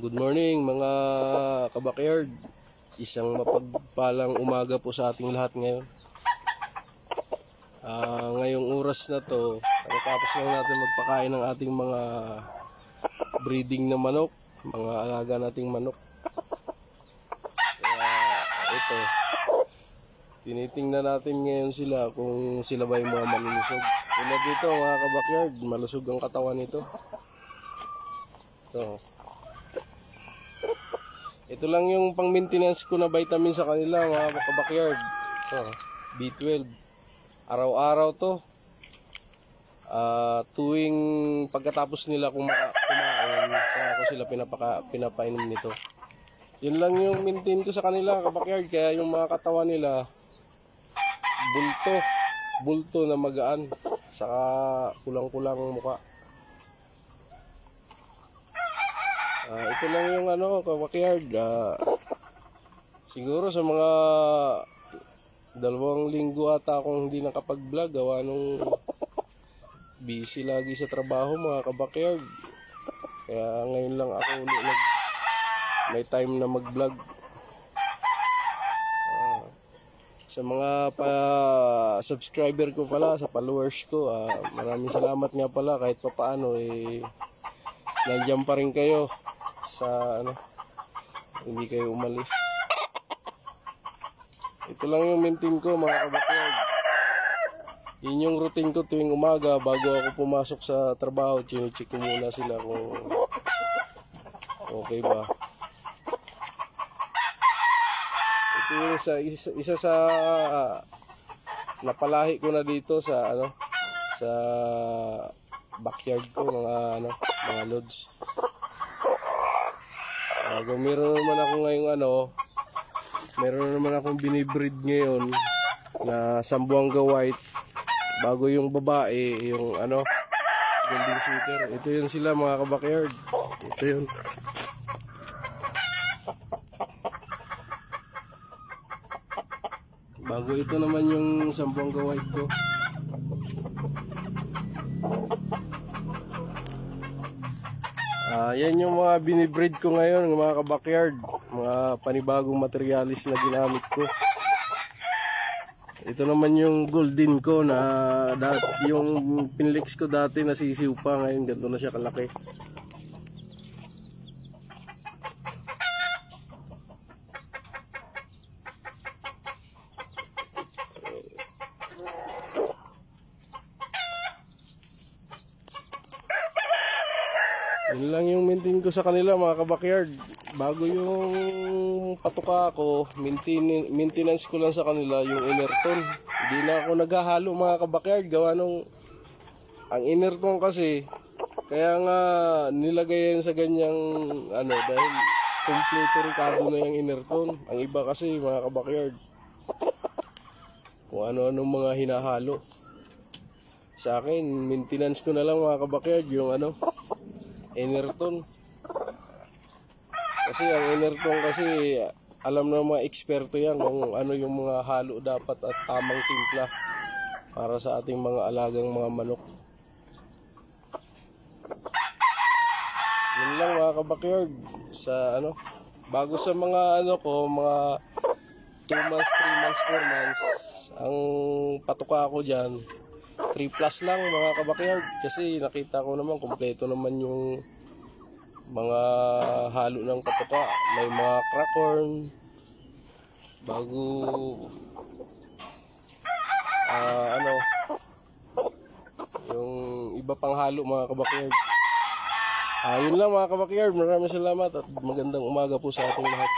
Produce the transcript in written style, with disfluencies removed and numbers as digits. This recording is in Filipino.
Good morning mga kabakyard. Isang mapagpalang umaga po sa ating lahat ngayon. Ngayong oras na to, tapos lang natin magpakain ng ating mga breeding na manok, mga alaga nating manok. Kaya ito, tinitingnan natin ngayon sila kung sila ba yung mga malulusog. Tulad dito mga kabakyard, malusog ang katawan nito. Ito lang yung pang maintenance ko na vitamin sa kanila mga kabakyard. B12. Araw-araw to. Tuwing pagkatapos nila kumain, kaya ako sila pinapainom nito. Yun lang yung maintain ko sa kanila kabakyard. Kaya yung mga katawan nila bulto na magaan, saka kulang-kulang mukha. Ito lang yung kabakyard. Siguro sa mga 2 linggo ata akong hindi nakapag-vlog gawa nung busy lagi sa trabaho mga kabakyard. Kaya ngayon lang ako ulit may time na mag-vlog. Sa mga subscriber ko pala, sa followers ko, maraming salamat nga pala kahit papaano nandiyan pa rin kayo sa hindi kayo umalis. Ito lang yung maintain ko mga kabakyard. Yun yung routine ko tuwing umaga bago ako pumasok sa trabaho. Chine-check ko muna sila kung okay ba. Ito yung isa sa napalahi ko na dito sa sa backyard ko, mga lods. Meron naman ako ngayong meron naman akong binibreed ngayon na Zamboanga White. Bago yung babae, yung golden shooter. Ito yun sila mga kabakyard. Ito yun. Bago ito naman yung Zamboanga White ko. Yan yung mga binibreed ko ngayon mga kabakyard, mga panibagong materialis na ginamit ko. Ito naman yung golden ko na yung pinlix ko dati nasisiw pa, ngayon ganito na siya kalaki. Yun lang yung maintain ko sa kanila mga kabakyard. Bago yung patuka ko, maintenance ko lang sa kanila yung Enerton. Hindi na ako naghahalo mga kabakyard gawa nung ang Enerton kasi kaya nga nilagay yan sa ganyang dahil kompleto ricado na yung Enerton. Ang iba kasi mga kabakyard kung ano-anong mga hinahalo. Sa akin maintenance ko na lang mga kabakyard yung Enerton. Kasi ang Enerton kasi alam na mga eksperto yan kung ano yung mga halo dapat at tamang timpla para sa ating mga alagang mga manok. Yun lang mga kabakyard sa bago sa mga mga 2 months, 3 months, 4 months ang patuka ko dyan 3 plus lang mga kabakyard, kasi nakita ko naman kompleto naman yung mga halo ng patuka. May mga crackhorn bago yung iba pang halo mga kabakyard. Yun lang mga kabakyard, maraming salamat at magandang umaga po sa ating lahat.